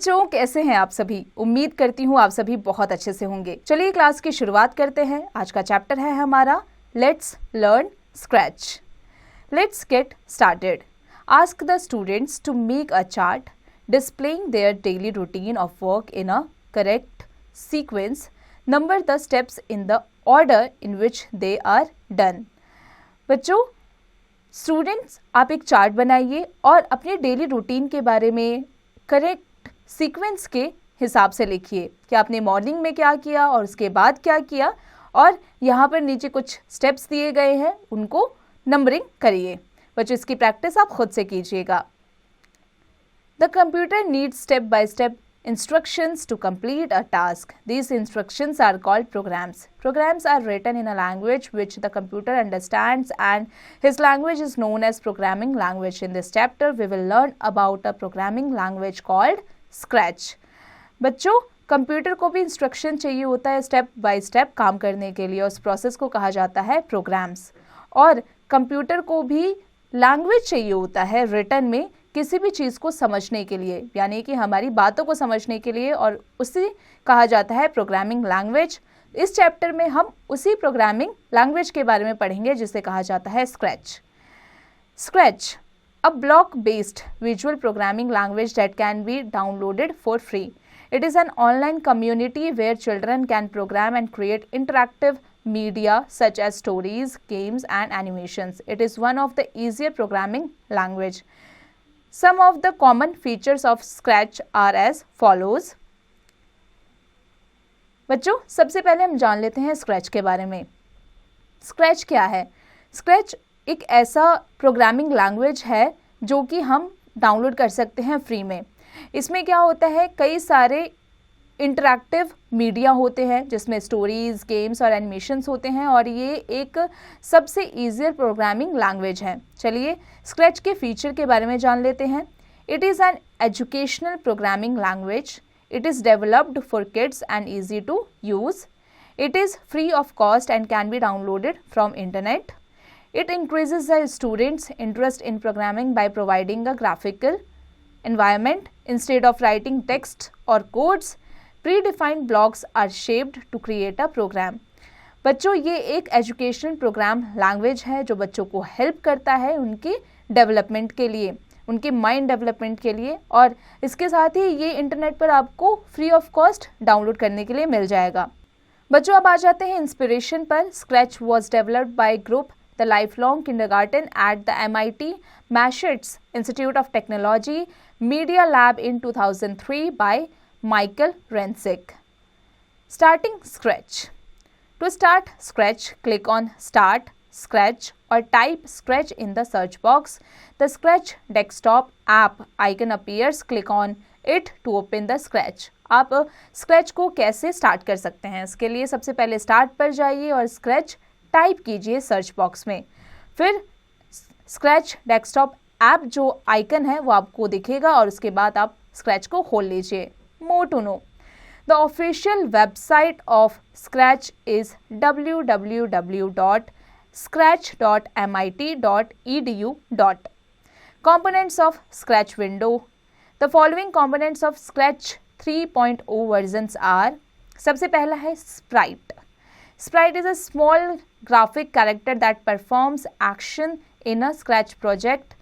बच्चों कैसे हैं आप सभी? उम्मीद करती हूँ आप सभी बहुत अच्छे से होंगे। चलिए क्लास की शुरुआत करते हैं। आज का चैप्टर है हमारा let's learn Scratch. Let's get started. Ask the students to make a chart displaying their daily routine of work in a correct sequence. Number the steps in the order in which they are done. बच्चों, students आप एक chart बनाइए और अपने daily routine के बारे में correct sequence के हिसाब से लिखिए कि आपने मॉर्निंग में क्या किया और उसके बाद क्या किया, और यहाँ पर नीचे कुछ स्टेप्स दिए गए हैं, उनको नंबरिंग करिए। बच्चों, इसकी प्रैक्टिस आप खुद से कीजिएगा। The computer needs step-by-step instructions to complete a task. These instructions are called programs. Programs are written in a language which the computer understands, and his language is known as programming language. In this chapter, we will learn about a programming language called Scratch. बच्चों, computer को भी instruction चाहिए होता है step by step काम करने के लिए, उस प्रोसेस को कहा जाता है प्रोग्राम्स। और कंप्यूटर को भी लैंग्वेज चाहिए होता है रिटन में किसी भी चीज़ को समझने के लिए, यानी कि हमारी बातों को समझने के लिए, और उसे कहा जाता है प्रोग्रामिंग लैंग्वेज। इस चैप्टर में हम उसी प्रोग्रामिंग लैंग्वेज के बारे में पढ़ेंगे जिसे कहा जाता है scratch. Scratch, a block-based visual programming language that can be downloaded for free. It is an online community where children can program and create interactive media such as stories, games, and animations. It is one of the easier programming language. Some of the common features of Scratch are as follows. बच्चों, सबसे पहले हम जान लेते हैं scratch के बारे में। स्क्रैच क्या है? स्क्रैच एक ऐसा प्रोग्रामिंग लैंग्वेज है जो कि हम डाउनलोड कर सकते हैं फ्री में। इसमें क्या होता है, कई सारे इंटरैक्टिव मीडिया होते हैं जिसमें स्टोरीज, गेम्स और एनिमेशंस होते हैं, और ये एक सबसे ईजियर प्रोग्रामिंग लैंग्वेज है। चलिए स्क्रैच के फीचर के बारे में जान लेते हैं। It is an educational programming language. It is developed for kids and easy to use. It is free of cost and can be downloaded from internet. It increases the students' interest in programming by providing a graphical environment instead of writing text or codes. Predefined blocks are shaped to create a program. बच्चों, ये एक educational programme language है जो बच्चों को help करता है उनके डेवलपमेंट के लिए, उनके माइंड डेवलपमेंट के लिए, और इसके साथ ही ये इंटरनेट पर आपको फ्री ऑफ कॉस्ट डाउनलोड करने के लिए मिल जाएगा। बच्चों, अब आ जाते हैं इंस्पिरेशन पर। Scratch was developed by group the lifelong kindergarten at the MIT Massachusetts Institute of Technology Media Lab in 2003 by Michael Rensick. Starting Scratch. To start Scratch, click on Start Scratch or type Scratch in the search box. The Scratch desktop app icon appears. Click on it to open the Scratch. आप Scratch को कैसे start कर सकते हैं? इसके लिए सबसे पहले स्टार्ट पर जाइए और Scratch टाइप कीजिए सर्च बॉक्स में। फिर स्क्रैच डेस्कटॉप ऐप जो आइकन है वो आपको दिखेगा, और उसके बाद आप स्क्रैच को खोल लीजिए। More to know, the official website of Scratch is www.scratch.mit.edu. Components of Scratch window. The following components of Scratch 3.0 versions are. सबसे पहला है Sprite. Sprite is a small graphic character that performs action in a Scratch project.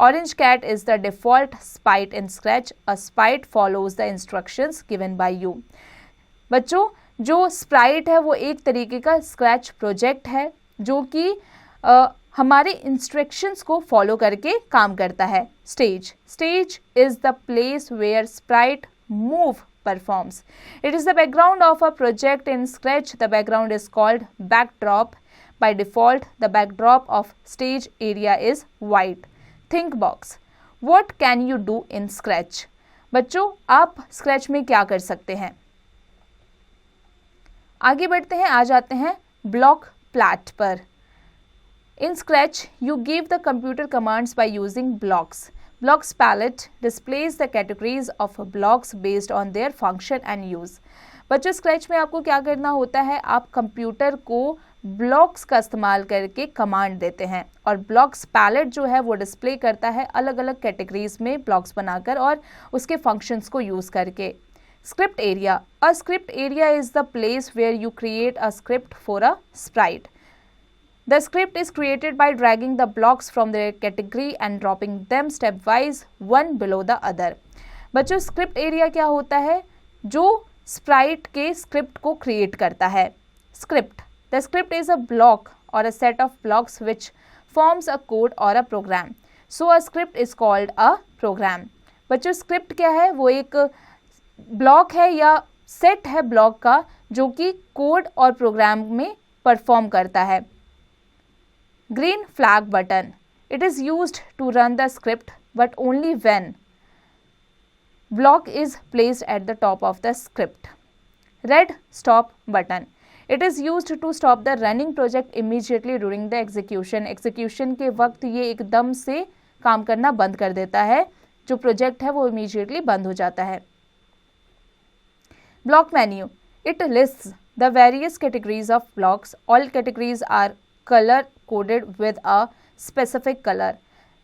Orange cat is the default sprite in Scratch. A sprite follows the instructions given by you. बच्चों, जो sprite है वो एक तरीके का Scratch project है जो कि हमारे इंस्ट्रक्शंस को फॉलो करके काम करता है। Stage is the place where sprite move performs. It is the background of a project in Scratch. The background is called backdrop. By default, the backdrop of stage area is white. Think box. What can you do in Scratch? बच्चों, आप Scratch में क्या कर सकते हैं? आगे बढ़ते हैं, आ जाते हैं block plat पर। In Scratch, you give the computer commands by using blocks. Blocks palette displays the categories of blocks based on their function and use. बच्चों, स्क्रैच में आपको क्या करना होता है, आप कंप्यूटर को ब्लॉक्स का इस्तेमाल करके कमांड देते हैं और ब्लॉक्स पैलेट जो है वो डिस्प्ले करता है अलग अलग कैटेगरीज में ब्लॉक्स बनाकर और उसके फंक्शंस को यूज़ करके। Script area, a script area is the place where you create a script for a sprite. The script is created by dragging the blocks from their category and dropping them stepwise one below the other। बच्चों script area क्या होता है? जो Sprite के script को create करता है। Script, the script is a block और a set of blocks which forms a code और a program. So a script is called a program. बच्चों स्क्रिप्ट क्या है? वो एक ब्लॉक है या सेट है ब्लॉक का जो कि कोड और प्रोग्राम में परफॉर्म करता है। Green flag button, it is used to run the script but only when block is placed at the top of the script। Red stop button, it is used to stop the running project immediately during the execution। execution के वक्त ये एकदम से काम करना बंद कर देता है, जो प्रोजेक्ट है वो immediately बंद हो जाता है। Block menu, it lists the various categories of blocks। all categories are color coded with a specific color।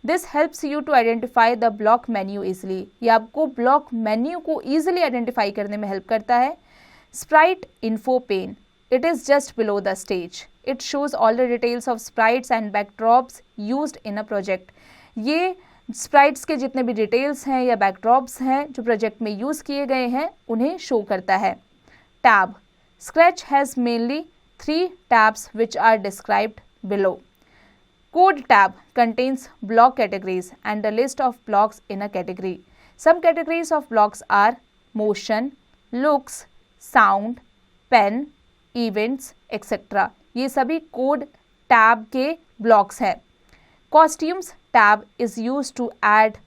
This helps you to identify the block menu easily। ये आपको block menu को easily identify करने में help करता है। Sprite info pane, it is just below the stage। it shows all the details of sprites and backdrops used in a project। ये sprites के जितने भी details हैं या backdrops हैं जो project में use किए गए हैं उन्हें show करता है। Tab, Scratch has mainly 3 tabs which are described below। Code tab contains block categories and a list of blocks in a category। Some categories of blocks are motion, looks, sound, pen, events, etc। ये सभी code tab के blocks हैं। Costumes tab is used to add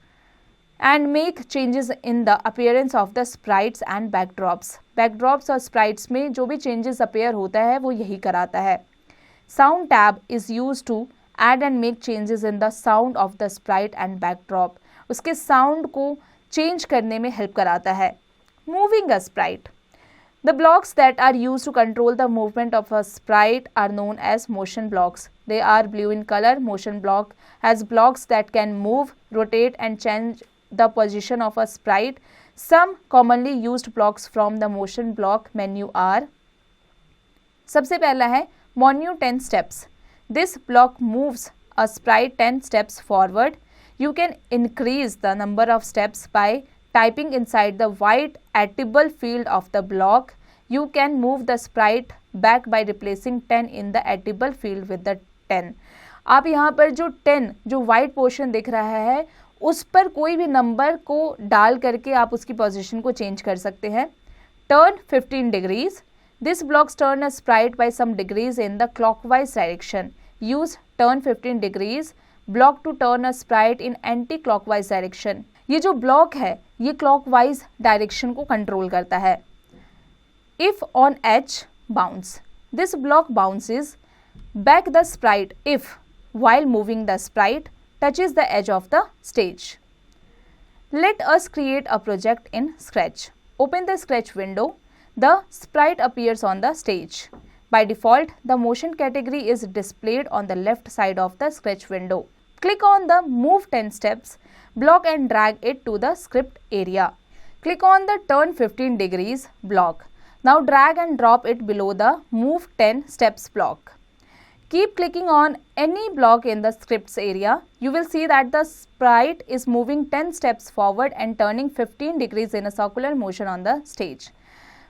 and make changes in the appearance of the sprites and backdrops। backdrops और sprites में जो भी changes appear होता है वो यही कराता है। Sound tab is used to add and make changes in the sound of the sprite and backdrop। उसके sound को change करने में help कराता है। Moving a sprite, the blocks that are used to control the movement of a sprite are known as motion blocks। they are blue in color। motion block has blocks that can move, rotate and change the position of a sprite। some commonly used blocks from the motion block menu are, सबसे पहला है Menu 10 steps। This block moves a sprite 10 steps forward। You can increase the number of steps by typing inside the white editable field of the block। You can move the sprite back by replacing 10 in the editable field with the 10। आप यहाँ पर जो 10 जो white portion दिख रहा है उस पर कोई भी नंबर को डाल करके आप उसकी पोजीशन को चेंज कर सकते हैं। Turn 15 degrees, this blocks turn a sprite by some degrees in the clockwise direction। use turn 15 degrees block to turn a sprite in anti-clockwise direction। ये जो block है ये clockwise direction को control करता है। if on edge bounce, this block bounces back the sprite if while moving the sprite touches the edge of the stage। let us create a project in Scratch। open the Scratch window। The sprite appears on the stage। By default, the motion category is displayed on the left side of the Scratch window। Click on the Move 10 steps block and drag it to the script area। Click on the Turn 15 degrees block। Now drag and drop it below the Move 10 steps block। Keep clicking on any block in the scripts area। You will see that the sprite is moving 10 steps forward and turning 15 degrees in a circular motion on the stage।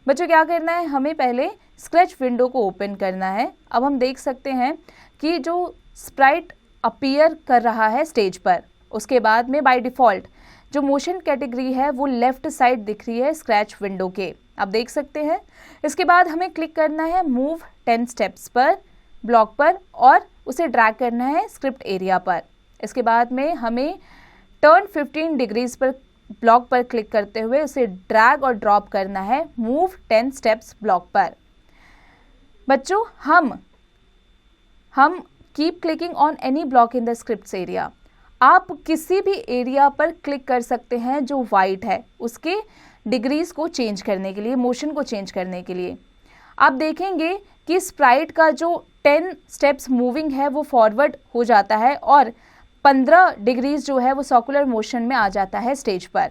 बच्चों क्या करना है, हमें पहले scratch window को open करना है। अब हम देख सकते हैं कि जो स्प्राइट अपीयर कर रहा है स्टेज पर, उसके बाद में बाय डिफ़ॉल्ट जो मोशन कैटेगरी है वो लेफ़्ट साइड दिख रही है स्क्रैच विंडो के, आप देख सकते हैं। इसके बाद हमें क्लिक करना है मूव 10 स्टेप्स पर ब्लॉक पर और उसे ड्रैग करना है स्क्रिप्ट एरिया पर। इसके बाद में हमें टर्न 15 डिग्रीज पर ब्लॉक पर क्लिक करते हुए उसे ड्रैग और ड्रॉप करना है मूव 10 स्टेप्स ब्लॉक पर। बच्चों हम keep clicking on any block in the scripts area. आप किसी भी एरिया पर क्लिक कर सकते हैं जो वाइट है, उसके डिग्रीज को चेंज करने के लिए, मोशन को चेंज करने के लिए। आप देखेंगे कि स्प्राइट का जो 10 स्टेप्स मूविंग है वो फॉरवर्ड हो जाता है और 15 डिग्रीज जो है वो सर्कुलर मोशन में आ जाता है स्टेज पर।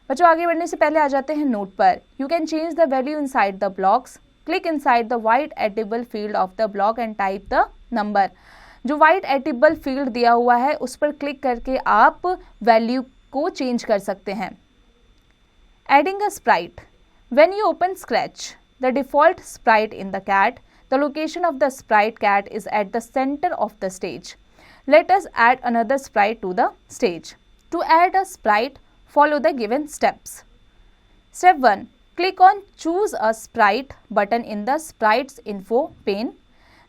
बच्चों आगे बढ़ने से पहले आ जाते हैं नोट पर। You can change the value inside the blocks, click inside the white edible field of the block and type the number. जो वाइट एडिबल फील्ड दिया हुआ है उस पर क्लिक करके आप वैल्यू को चेंज कर सकते हैं। Adding a sprite, when you open Scratch the default sprite in the cat, the location of the sprite cat is at the center of the stage. Let us add another sprite to the stage. To add a sprite, follow the given steps. Step 1. Click on Choose a Sprite button in the Sprites info pane.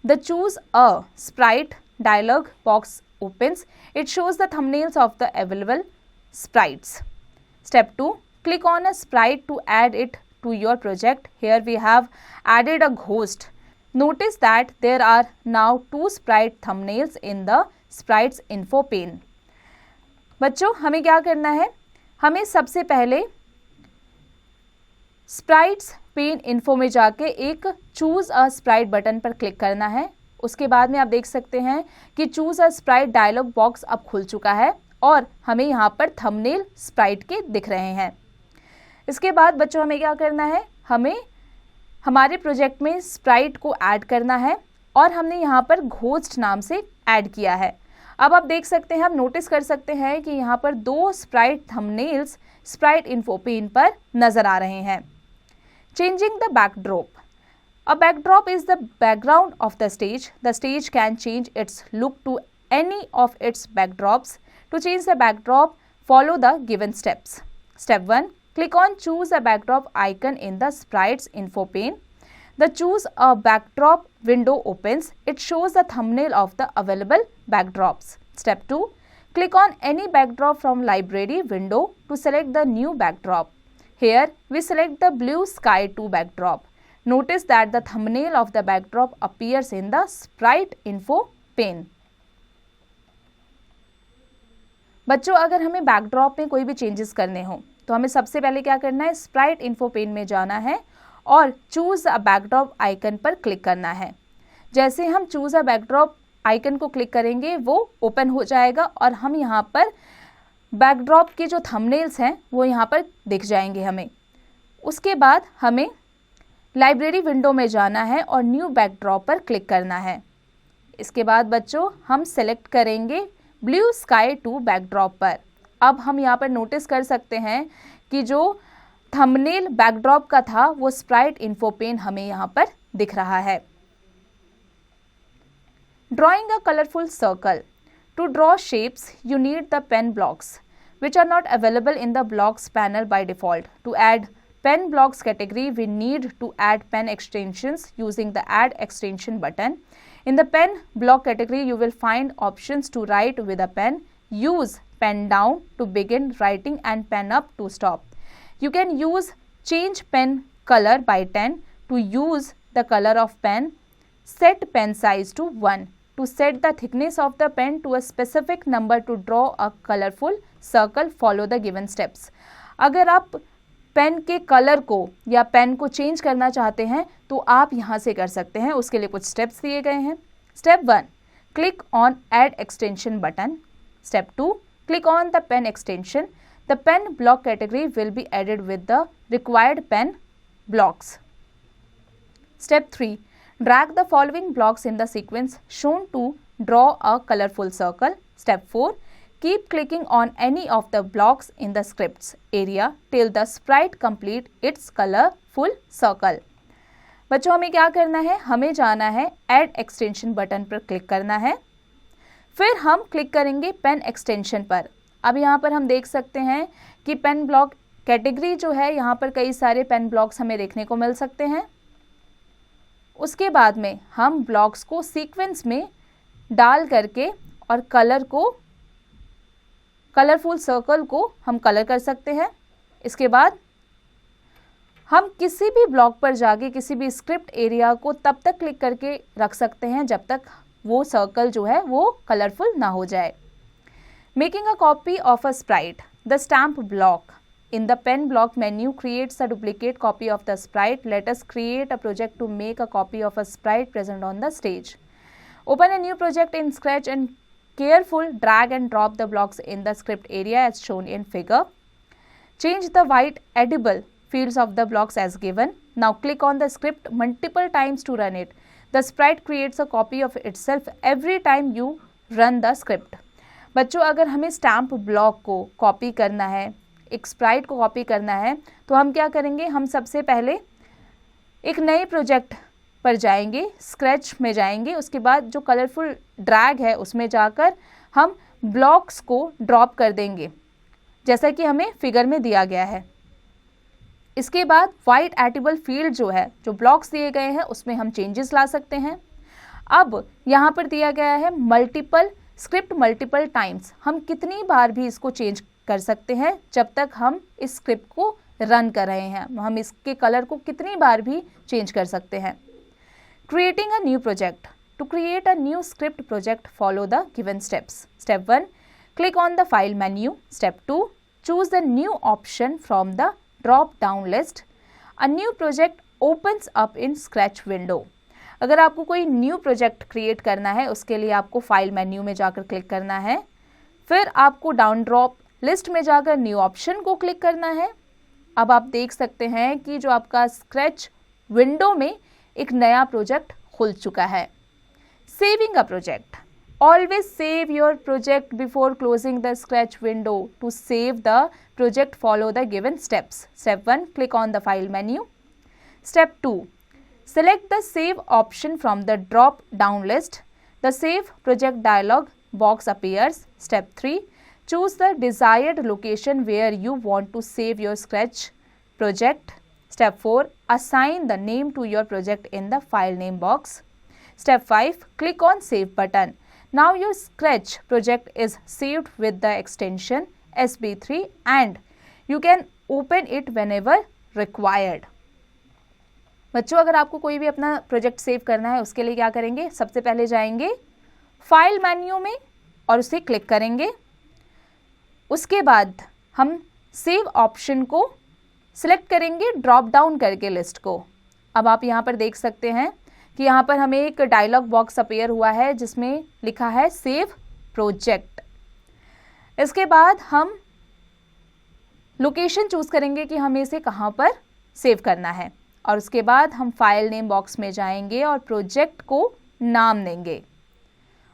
The Choose a Sprite dialog box opens. It shows the thumbnails of the available sprites. Step 2. Click on a sprite to add it to your project. Here we have added a ghost. Notice that there are now 2 sprite thumbnails in the Sprites info pane. बच्चों हमें क्या करना है, हमें सबसे पहले Sprites pane info में जाके एक Choose a Sprite बटन पर क्लिक करना है। उसके बाद में आप देख सकते हैं कि Choose a Sprite dialogue box अब खुल चुका है और हमें यहाँ पर थंबनेल स्प्राइट के दिख रहे हैं। इसके बाद बच्चों हमें क्या करना है, हमें हमारे प्रोजेक्ट में स्प्राइट को ऐड करना है और हमने यहाँ पर घोस्ट नाम से ऐड किया है। अब आप देख सकते हैं, आप नोटिस कर सकते हैं कि यहाँ पर 2 sprite thumbnails sprite info pane पर नजर आ रहे हैं। Changing the backdrop, a backdrop is the background of the stage. The stage can change its look to any of its backdrops. To change the backdrop, follow the given steps. Step 1. Click on Choose a Backdrop icon in the Sprites info pane. The Choose a Backdrop window opens. It shows the thumbnail of the available backdrops. Step 2. Click on any backdrop from library window to select the new backdrop. Here we select the Blue Sky 2 backdrop. Notice that the thumbnail of the backdrop appears in the Sprite info pane. बच्चों अगर हमें backdrop में कोई भी changes करने हो तो हमें सबसे पहले क्या करना है, स्प्राइट इन्फो पेन में जाना है और चूज अ बैकड्रॉप आइकन पर क्लिक करना है। जैसे हम चूज अ बैकड्रॉप आइकन को क्लिक करेंगे वो ओपन हो जाएगा और हम यहाँ पर बैकड्रॉप के जो थंबनेल्स हैं वो यहाँ पर दिख जाएंगे हमें। उसके बाद हमें लाइब्रेरी विंडो में जाना है और न्यू बैकड्रॉप पर क्लिक करना है। इसके बाद बच्चों हम सेलेक्ट करेंगे ब्लू स्काई 2 बैकड्रॉप पर। अब हम यहाँ पर नोटिस कर सकते हैं कि जो थंबनेल बैकड्रॉप का था वो स्प्राइट इन्फो पेन हमें यहाँ पर दिख रहा है। Drawing a colourful circle, to draw shapes you need the pen blocks which are not available in the blocks panel by default. To add pen blocks category, we need to add pen extensions using the add extension button. In the pen block category, you will find options to write with a pen, use pen down to begin writing and pen up to stop. You can use change pen color by 10 to use the color of pen, set pen size to 1 to set the thickness of the pen to a specific number to draw a colorful circle, follow the given steps. अगर आप pen के colour को या pen को change करना चाहते हैं तो आप यहाँ से कर सकते हैं। उसके लिए कुछ स्टेप्स दिए गए हैं। Step 1, click on add extension button. Step 2, click on the pen extension. The pen block category will be added with the required pen blocks. Step 3, drag the following blocks in the sequence shown to draw a colorful circle. Step 4, keep clicking on any of the blocks in the scripts area till the sprite complete its colorful circle. बच्चों हमें क्या करना है, हमें जाना है add extension button पर click करना है, फिर हम क्लिक करेंगे पेन एक्सटेंशन पर। अब यहाँ पर हम देख सकते हैं कि पेन ब्लॉक कैटेगरी जो है यहाँ पर कई सारे पेन ब्लॉक्स हमें देखने को मिल सकते हैं। उसके बाद में हम ब्लॉक्स को सीक्वेंस में डाल करके और कलरफुल सर्कल को हम कलर कर सकते हैं। इसके बाद हम किसी भी ब्लॉक पर जाके किसी भी स्क्रिप्ट एरिया को तब तक क्लिक करके रख सकते हैं जब तक वो सर्कल जो है वो कलरफुल ना हो जाए। Making a copy of a Sprite, the stamp block in the pen block menu creates a duplicate copy of the sprite. Let us create a project to make a copy of a sprite present on the stage. Open a new project in Scratch and careful drag and drop the blocks in the script area as shown in figure. Change the white edible fields of the blocks as given. Now click on the script multiple times to run it. The sprite creates a copy of itself every time you run the script. बच्चों, अगर हमें stamp block को copy करना है, एक Sprite को copy करना है, तो हम क्या करेंगे? हम सबसे पहले एक नए प्रोजेक्ट पर जाएंगे, स्क्रैच में जाएंगे, उसके बाद जो कलरफुल ड्रैग है उसमें जाकर हम ब्लॉक्स को ड्रॉप कर देंगे, जैसा कि हमें फिगर में दिया गया है। इसके बाद वाइट एडिबल फील्ड जो है, जो ब्लॉक्स दिए गए हैं, उसमें हम चेंजेस ला सकते हैं। अब यहाँ पर दिया गया है स्क्रिप्ट मल्टीपल टाइम्स, हम कितनी बार भी इसको चेंज कर सकते हैं जब तक हम इस स्क्रिप्ट को रन कर रहे हैं। हम इसके कलर को कितनी बार भी चेंज कर सकते हैं। Creating a new project. To create a new script project follow the given steps. Step 1, click on the file menu. Step 2, choose the new option from the drop down list. A new project opens up in Scratch window. अगर आपको कोई new project create करना है, उसके लिए आपको file menu में जाकर क्लिक करना है, फिर आपको डाउन ड्रॉप लिस्ट में जाकर न्यू ऑप्शन को क्लिक करना है। अब आप देख सकते हैं कि जो आपका स्क्रैच विंडो में एक नया प्रोजेक्ट खुल चुका है। Saving a project. Always save your project before closing the Scratch window. To save the project follow the given steps. Step 1, click on the file menu. Step 2, select the save option from the drop down list. The save project dialog box appears. Step 3, choose the desired location where you want to save your Scratch project. Step 4, assign the name to your project in the file name box. Step 5, click on save button. Now your Scratch project is saved with the extension SB3 and you can open it whenever required. बच्चों, अगर आपको कोई भी अपना project save करना है, उसके लिए क्या करेंगे? सबसे पहले जाएंगे फाइल मेन्यू में और उसे क्लिक करेंगे। उसके बाद हम सेव ऑप्शन को सिलेक्ट करेंगे ड्रॉप डाउन करके लिस्ट को। अब आप यहाँ पर देख सकते हैं कि यहाँ पर हमें एक डायलॉग बॉक्स अपीयर हुआ है जिसमें लिखा है सेव प्रोजेक्ट। इसके बाद हम लोकेशन चूज करेंगे कि हमें इसे कहाँ पर सेव करना है, और उसके बाद हम फाइल नेम बॉक्स में जाएंगे और प्रोजेक्ट को नाम देंगे।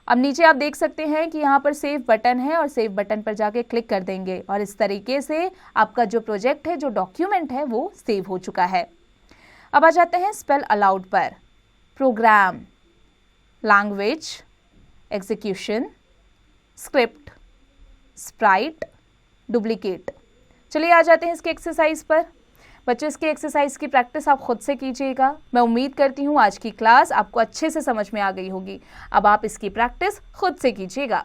अब नीचे आप देख सकते हैं कि यहाँ पर सेव बटन है और सेव बटन पर जाके क्लिक कर देंगे और इस तरीके से आपका जो प्रोजेक्ट है, जो डॉक्यूमेंट है, वो सेव हो चुका है। अब आ जाते हैं स्पेल अलाउड पर। Program, language, execution, script, sprite, duplicate. चलिए आ जाते हैं इसके एक्सरसाइज पर। बच्चों, इसकी एक्सरसाइज की प्रैक्टिस आप खुद से कीजिएगा। मैं उम्मीद करती हूँ आज की क्लास आपको अच्छे से समझ में आ गई होगी। अब आप इसकी प्रैक्टिस खुद से कीजिएगा।